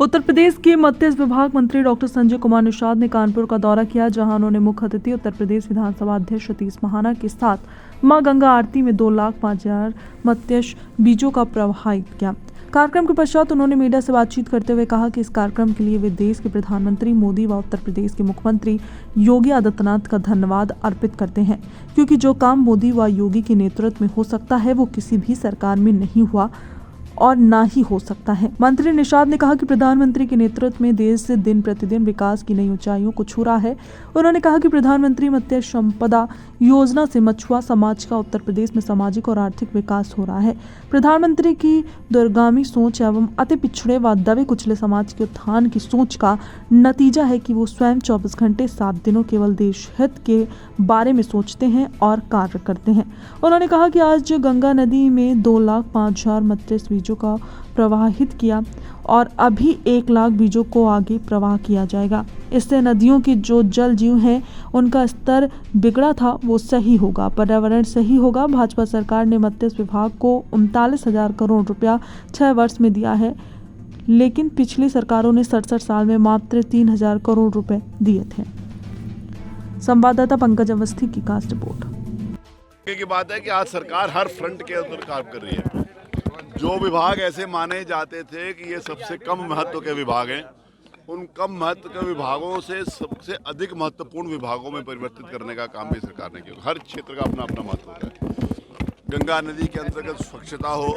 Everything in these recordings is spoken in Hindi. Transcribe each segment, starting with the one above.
उत्तर प्रदेश के मत्स्य विभाग मंत्री डॉक्टर संजय कुमार निषाद ने कानपुर का दौरा किया, जहां उन्होंने मुख्य अतिथि उत्तर प्रदेश विधानसभा अध्यक्ष सतीश महाना के साथ मां गंगा आरती में 2,05,000 मत्स्य बीजों का प्रवाहित किया। कार्यक्रम के पश्चात उन्होंने मीडिया से बातचीत करते हुए कहा कि इस कार्यक्रम के लिए वे देश के प्रधानमंत्री मोदी व उत्तर प्रदेश के मुख्यमंत्री योगी आदित्यनाथ का धन्यवाद अर्पित करते हैं, क्योंकि जो काम मोदी व योगी के नेतृत्व में हो सकता है वो किसी भी सरकार में नहीं हुआ और ना ही हो सकता है। मंत्री निषाद ने कहा कि प्रधानमंत्री के नेतृत्व में देश से दिन प्रतिदिन विकास की नई ऊंचाइयों को छू रहा है। उन्होंने कहा कि प्रधानमंत्री मत्स्य संपदा योजना से मछुआ समाज का उत्तर प्रदेश में सामाजिक और आर्थिक विकास हो रहा है। प्रधानमंत्री की दूरगामी सोच एवं अति पिछड़े व दबे कुचले समाज के उत्थान की सोच का नतीजा है कि वो स्वयं 24 घंटे 7 दिनों केवल देश हित के बारे में सोचते हैं और कार्य करते हैं। उन्होंने कहा कि आज गंगा नदी में 2,05,000 मत्स्य बीजों का प्रवाहित किया और अभी 1 लाख बीजों को आगे प्रवाह किया जाएगा। इससे नदियों के जो जल जीव हैं उनका स्तर बिगड़ा था वो सही होगा, पर्यावरण सही होगा। भाजपा सरकार ने मत्स्य विभाग को 39,000 करोड़ रुपया 6 वर्ष में दिया है, लेकिन पिछली सरकारों ने 67 साल में मात्र 3,000 करोड़ रुपए दिए थे। संवाददाता पंकज अवस्थी की खास रिपोर्ट। की बात है कि आज सरकार हर फ्रंट के अंदर काम कर रही है। जो विभाग ऐसे माने जाते थे कि ये सबसे कम महत्व के विभाग हैं, उन कम महत्व के विभागों से सबसे अधिक महत्वपूर्ण विभागों में परिवर्तित करने का काम भी सरकार ने किया। हर क्षेत्र का अपना अपना महत्व होता है। गंगा नदी के अंतर्गत स्वच्छता हो,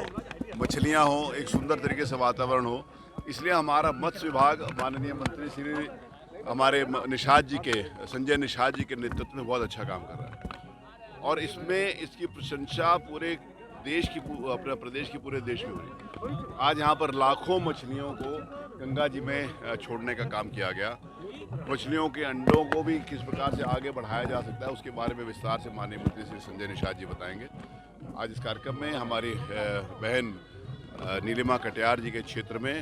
मछलियाँ हो, एक सुंदर तरीके से वातावरण हो, इसलिए हमारा मत्स्य विभाग माननीय मंत्री श्री हमारे निषाद जी के संजय निषाद जी के नेतृत्व में बहुत अच्छा काम कर रहा है और इसमें इसकी प्रशंसा पूरे देश की अपने प्रदेश की पूरे देश में हो रही है। आज यहाँ पर लाखों मछलियों को गंगा जी में छोड़ने का काम किया गया। मछलियों के अंडों को भी किस प्रकार से आगे बढ़ाया जा सकता है उसके बारे में विस्तार से माननीय मंत्री श्री संजय निषाद जी बताएंगे। आज इस कार्यक्रम में हमारी बहन नीलिमा कटियार जी के क्षेत्र में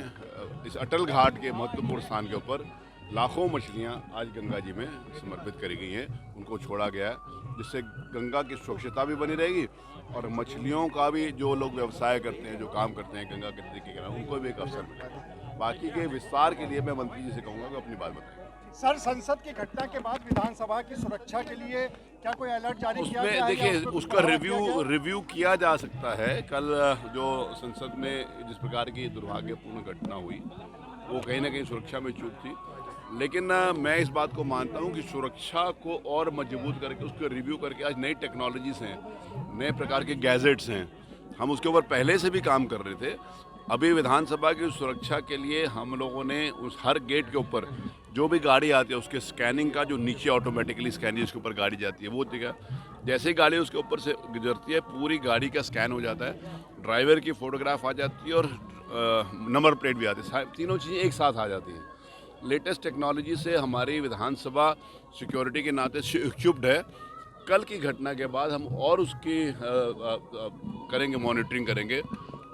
इस अटल घाट के महत्वपूर्ण स्थान के ऊपर लाखों मछलियाँ आज गंगा जी में समर्पित करी गई हैं, उनको छोड़ा गया है, जिससे गंगा की स्वच्छता भी बनी रहेगी और मछलियों का भी जो लोग व्यवसाय करते हैं, जो काम करते हैं गंगा के नदी के किनारे, उनको भी एक अवसर मिलेगा। बाकी के विस्तार के लिए मैं मंत्री जी से कहूँगा कि अपनी बात बताएं। सर, संसद की घटना के बाद विधानसभा की सुरक्षा के लिए क्या कोई अलर्ट जारी किया गया है? देखिए, उसका रिव्यू किया जा सकता है। कल जो संसद में जिस प्रकार की दुर्भाग्यपूर्ण घटना हुई वो कहीं ना कहीं सुरक्षा में चूक थी, लेकिन मैं इस बात को मानता हूं कि सुरक्षा को और मजबूत करके उसको रिव्यू करके आज नई टेक्नोलॉजीज हैं, नए प्रकार के गैजेट्स हैं, हम उसके ऊपर पहले से भी काम कर रहे थे। अभी विधानसभा की सुरक्षा के लिए हम लोगों ने उस हर गेट के ऊपर जो भी गाड़ी आती है उसके स्कैनिंग का जो नीचे ऑटोमेटिकली स्कैन उसके ऊपर गाड़ी जाती है वो दिखा, जैसे ही गाड़ी उसके ऊपर से गुजरती है पूरी गाड़ी का स्कैन हो जाता है, ड्राइवर की फोटोग्राफ आ जाती है और नंबर प्लेट भी आती है, तीनों चीज़ें एक साथ आ जाती हैं। लेटेस्ट टेक्नोलॉजी से हमारी विधानसभा सिक्योरिटी के नाते इक्विप्ड है। कल की घटना के बाद हम और उसकी करेंगे, मॉनिटरिंग करेंगे,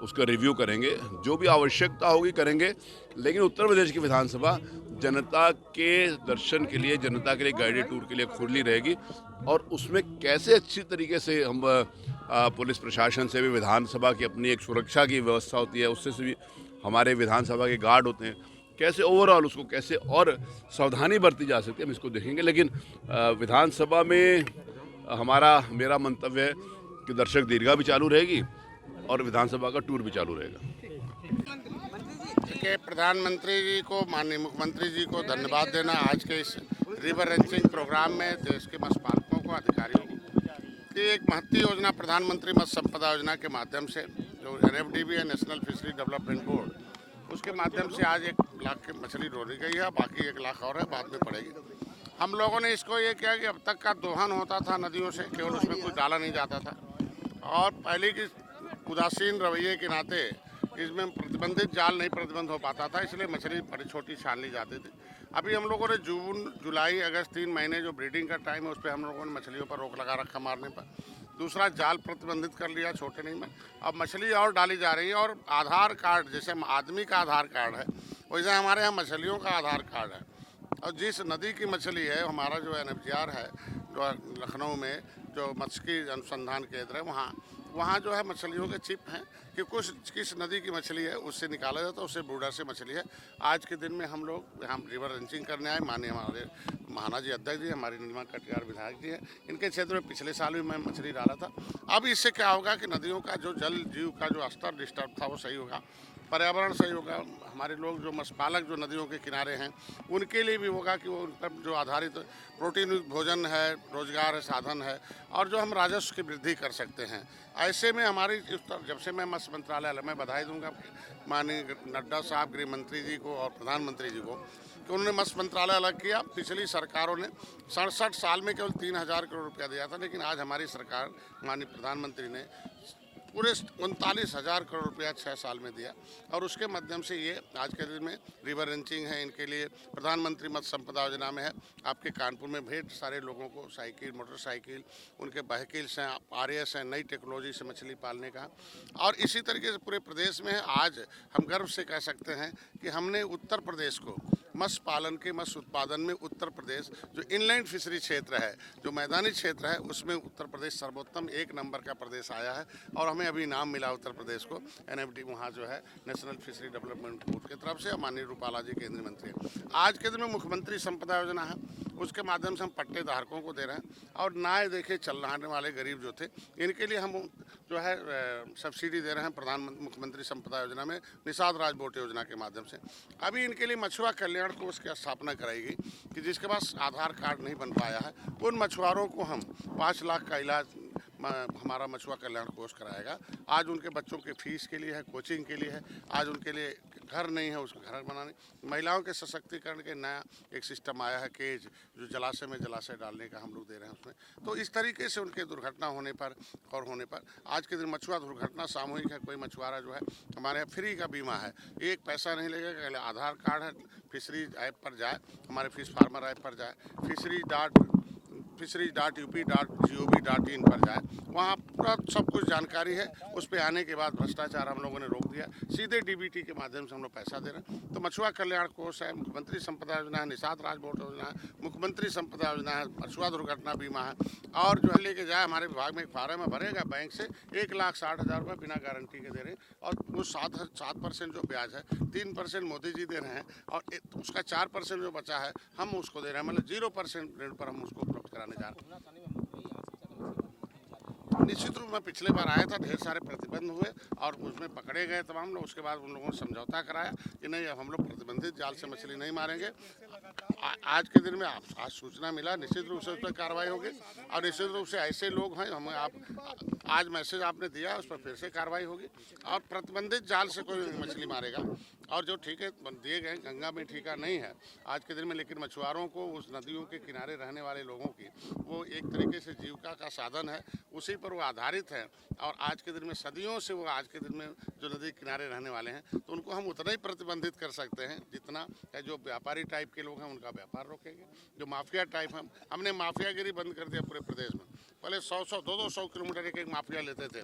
उसका रिव्यू करेंगे, जो भी आवश्यकता होगी करेंगे। लेकिन उत्तर प्रदेश की विधानसभा जनता के दर्शन के लिए, जनता के लिए गाइडेड टूर के लिए खुली रहेगी और उसमें कैसे अच्छी तरीके से हम पुलिस प्रशासन से भी, विधानसभा की अपनी एक सुरक्षा की व्यवस्था होती है उससे भी, हमारे विधानसभा के गार्ड होते हैं, कैसे ओवरऑल उसको कैसे और सावधानी बरती जा सकती है, हम इसको देखेंगे। लेकिन विधानसभा में मेरा मंतव्य है कि दर्शक दीर्घा भी चालू रहेगी और विधानसभा का टूर भी चालू रहेगा। देखिए, प्रधानमंत्री जी को, माननीय मुख्यमंत्री जी को धन्यवाद देना आज के इस रिवर रेंचिंग प्रोग्राम में देश के मत्स्य पालकों को, अधिकारियों को, कि एक महती योजना प्रधानमंत्री मत्स्य संपदा योजना के माध्यम से जो NFDB है, नेशनल फिशरी डेवलपमेंट बोर्ड, उसके माध्यम से आज 1 लाख की मछली रोकी गई है, बाकी 1 लाख और है, बाद में पड़ेगी। हम लोगों ने इसको ये किया कि अब तक का दोहन होता था नदियों से, केवल उसमें कुछ डाला नहीं जाता था और पहले की उदासीन रवैये के नाते इसमें प्रतिबंधित जाल नहीं प्रतिबंध हो पाता था, इसलिए मछली बड़ी छोटी छान ली जाती थी। अभी हम लोगों ने जून, जुलाई, अगस्त 3 महीने जो ब्रीडिंग का टाइम है उस पर हम लोगों ने मछलियों पर रोक लगा रखा मारने पर। दूसरा, जाल प्रतिबंधित कर लिया छोटे नहीं में, अब मछली और डाली जा रही है और आधार कार्ड, जैसे आदमी का आधार कार्ड है वैसे हमारे यहाँ मछलियों का आधार कार्ड है। और जिस नदी की मछली है, हमारा जो NFGR है जो लखनऊ में जो मत्स्य अनुसंधान केंद्र है, वहाँ वहाँ जो है मछलियों के चिप हैं कि किस नदी की मछली है उससे निकाला जाता है, उससे बूढ़ा से मछली है। आज के दिन में हम लोग यहाँ रिवर रंचिंग करने आए। माननीय हमारे महाना जी अध्यक्ष जी, हमारी नीलिमा कटियार विधायक जी हैं, इनके क्षेत्र में पिछले साल भी मैं मछली डाला था। अब इससे क्या होगा कि नदियों का जो जल जीव का जो स्तर डिस्टर्ब था वो सही होगा, पर्यावरण सही होगा। हमारे लोग जो मत्स्य पालक जो नदियों के किनारे हैं उनके लिए भी होगा कि वो उन पर जो आधारित प्रोटीन युक्त भोजन है, रोजगार है, साधन है, और जो हम राजस्व की वृद्धि कर सकते हैं। ऐसे में हमारी जब से मैं मत्स्य मंत्रालय, मैं बधाई दूंगा माननीय नड्डा साहब, गृह मंत्री जी को और प्रधानमंत्री जी को कि उन्होंने मत्स्य मंत्रालय अलग किया। पिछली सरकारों ने 67 साल में केवल 3000 करोड़ रुपया दिया था, लेकिन आज हमारी सरकार माननीय प्रधानमंत्री ने पूरे 39,000 करोड़ रुपया 6 साल में दिया। और उसके माध्यम से ये आज के दिन में रिवर रंचिंग है, इनके लिए प्रधानमंत्री मत्स्य संपदा योजना में है। आपके कानपुर में ढेर सारे लोगों को साइकिल, मोटरसाइकिल, उनके व्हीकल्स हैं, RAS हैं, नई टेक्नोलॉजी से मछली पालने का। और इसी तरीके से पूरे प्रदेश में है। आज हम गर्व से कह सकते हैं कि हमने उत्तर प्रदेश को मत्स्य पालन के, मत्स्य उत्पादन में उत्तर प्रदेश जो इनलैंड फिशरी क्षेत्र है, जो मैदानी क्षेत्र है, उसमें उत्तर प्रदेश सर्वोत्तम 1 नंबर का प्रदेश आया है। और हमें अभी इनाम मिला उत्तर प्रदेश को NFD, वहाँ जो है नेशनल फिशरी डेवलपमेंट बोर्ड की तरफ से, माननीय रूपाला जी केंद्रीय मंत्री हैं। आज के दिन में मुख्यमंत्री संपदा योजना है, उसके माध्यम से हम पट्टे धारकों को दे रहे हैं। और नाव देखे चलने वाले गरीब जो थे, इनके लिए हम जो है सब्सिडी दे रहे हैं प्रधानमंत्री मुख्यमंत्री संपदा योजना में, निषाद राज बोट योजना के माध्यम से। अभी इनके लिए मछुआ कल्याण कोष की स्थापना कराएगी कि जिसके पास आधार कार्ड नहीं बन पाया है, उन मछुआरों को हम 5 लाख का इलाज हमारा मछुआ कल्याण कोष कराएगा। आज उनके बच्चों के फीस के लिए है, कोचिंग के लिए है, आज उनके लिए घर नहीं है, उसको घर बनाने। महिलाओं के सशक्तिकरण के नया एक सिस्टम आया है, केज, जो जलाशय में जलाशय डालने का हम लोग दे रहे हैं उसमें। तो इस तरीके से उनके दुर्घटना होने पर और होने पर आज के दिन मछुआ दुर्घटना सामूहिक है। कोई मछुआरा जो है हमारे यहाँ फ्री का बीमा है, एक पैसा नहीं लगेगा। आधार कार्ड है, फिशरीज ऐप पर जाए, हमारे फिश फार्मर ऐप पर जाए, fisheries.up.gov.in पर जाए, वहाँ पूरा सब कुछ जानकारी है। उस पर आने के बाद भ्रष्टाचार हम लोगों ने रोक दिया, सीधे DBT के माध्यम से हम लोग पैसा दे रहे हैं। तो मछुआ कल्याण कोष है, मुख्यमंत्री संपदा योजना है, निषाद राज बोट योजना है, मुख्यमंत्री संपदा योजना है, मछुआ दुर्घटना बीमा है। और जो है लेके जाए, हमारे विभाग में एक फार्म है, भरेगा बैंक से 1,60,000 रुपये बिना गारंटी के दे रहे हैं। और वो 7% जो ब्याज है, 3% मोदी जी दे रहे हैं, और उसका 4% जो बचा है हम उसको दे रहे हैं। मतलब 0% ऋण पर हम उसको उपलब्ध कराने जा रहे हैं। निश्चित रूप में पिछले बार आया था, ढेर सारे प्रतिबंध हुए और उसमें पकड़े गए तमाम लोग। उसके बाद उन लोगों ने समझौता कराया कि नहीं, अब हम लोग प्रतिबंधित जाल से मछली नहीं मारेंगे। आज के दिन में आज सूचना मिला, निश्चित रूप से उस पर कार्रवाई होगी। और निश्चित रूप से ऐसे लोग हैं, हमें आज मैसेज आपने दिया, उस पर फिर से कार्रवाई होगी। और प्रतिबंधित जाल से कोई मछली मारेगा। और जो ठीके दिए गए गंगा में ठीका नहीं है आज के दिन में, लेकिन मछुआरों को, उस नदियों के किनारे रहने वाले लोगों की वो एक तरीके से जीविका का साधन है, उसी पर वो आधारित है। और आज के दिन में सदियों से वो आज के दिन में जो नदी किनारे रहने वाले हैं, तो उनको हम उतना ही प्रतिबंधित कर सकते हैं जितना जो व्यापारी टाइप के लोग हैं उनका व्यापार रोकेंगे। जो माफिया टाइप हमने माफियागिरी बंद कर दिया पूरे प्रदेश में। पहले 100-200 किलोमीटर एक माफिया लेते थे,